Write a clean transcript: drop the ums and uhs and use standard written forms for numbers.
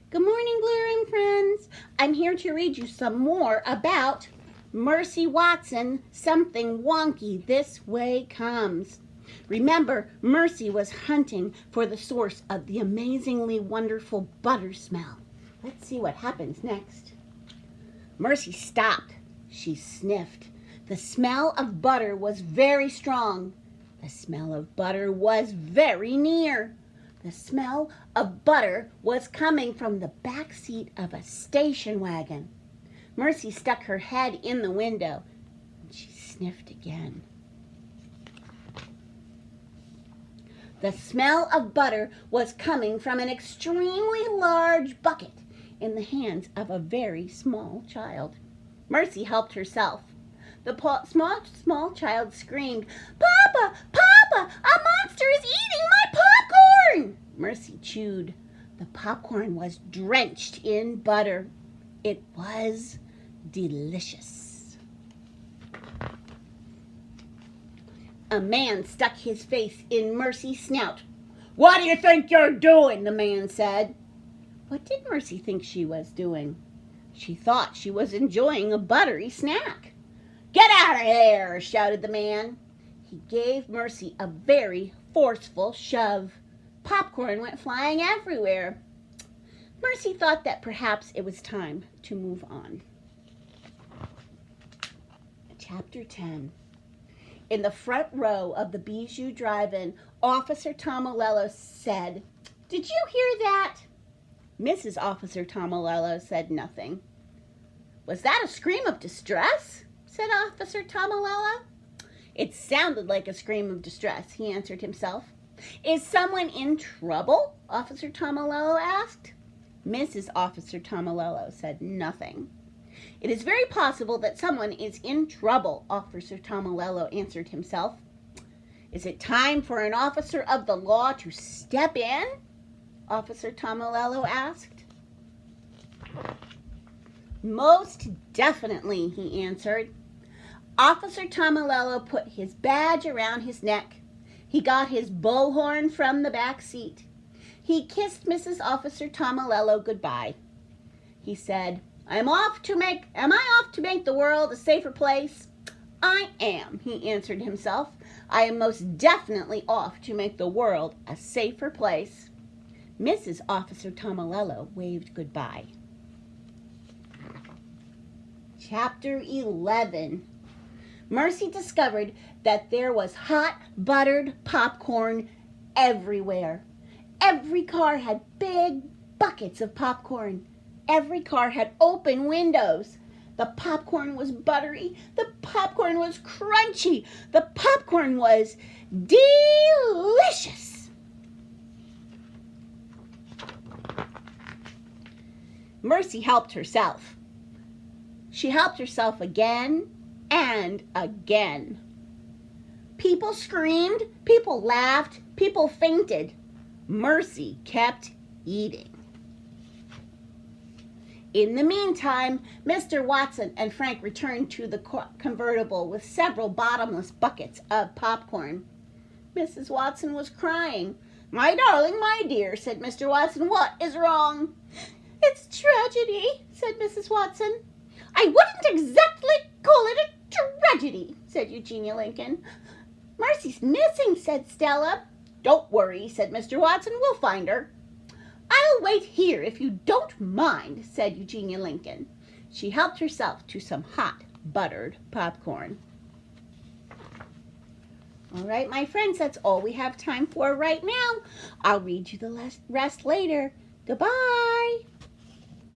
Good morning, Blue Room friends. I'm here to read you some more about Mercy Watson, Something Wonky This Way Comes. Remember, Mercy was hunting for the source of the amazingly wonderful butter smell. Let's see what happens next. Mercy stopped. She sniffed. The smell of butter was very strong. The smell of butter was very near. The smell of butter was coming from the back seat of a station wagon. Mercy stuck her head in the window, and she sniffed again. The smell of butter was coming from an extremely large bucket in the hands of a very small child. Mercy helped herself. The small child screamed, "Papa! Papa! A monster is eating my popcorn!" Mercy chewed. The popcorn was drenched in butter. It was delicious. A man stuck his face in Mercy's snout. "What do you think you're doing?" the man said. What did Mercy think she was doing? She thought she was enjoying a buttery snack. "Get out of here!" shouted the man. He gave Mercy a very forceful shove. Popcorn went flying everywhere. Mercy thought that perhaps it was time to move on. Chapter 10. In the front row of the Bijou Drive-In, Officer Tomilello said, "Did you hear that?" Mrs. Officer Tomilello said nothing. "Was that a scream of distress?" said Officer Tomilello. "It sounded like a scream of distress," he answered himself. "Is someone in trouble?" Officer Tomilello asked. Mrs. Officer Tomilello said nothing. "It is very possible that someone is in trouble," Officer Tomilello answered himself. "Is it time for an officer of the law to step in?" Officer Tomilello asked. "Most definitely," he answered. Officer Tomilello put his badge around his neck. He got his bullhorn from the back seat. He kissed Mrs. Officer Tomilello goodbye. He said, Am I off to make the world a safer place?" "I am," he answered himself. "I am most definitely off to make the world a safer place." Mrs. Officer Tomilello waved goodbye. Chapter 11. Mercy discovered that there was hot, buttered popcorn everywhere. Every car had big buckets of popcorn. Every car had open windows. The popcorn was buttery. The popcorn was crunchy. The popcorn was delicious. Mercy helped herself. She helped herself again and again. People screamed, people laughed, people fainted. Mercy kept eating. In the meantime, Mr. Watson and Frank returned to the convertible with several bottomless buckets of popcorn. Mrs. Watson was crying. "My darling, my dear," said Mr. Watson, "what is wrong?" "It's tragedy," said Mrs. Watson. "I wouldn't exactly call it a tragedy," said Eugenia Lincoln. "Mercy's missing," said Stella. "Don't worry," said Mr. Watson. "We'll find her." "I'll wait here if you don't mind," said Eugenia Lincoln. She helped herself to some hot, buttered popcorn. All right, my friends, that's all we have time for right now. I'll read you the rest later. Goodbye.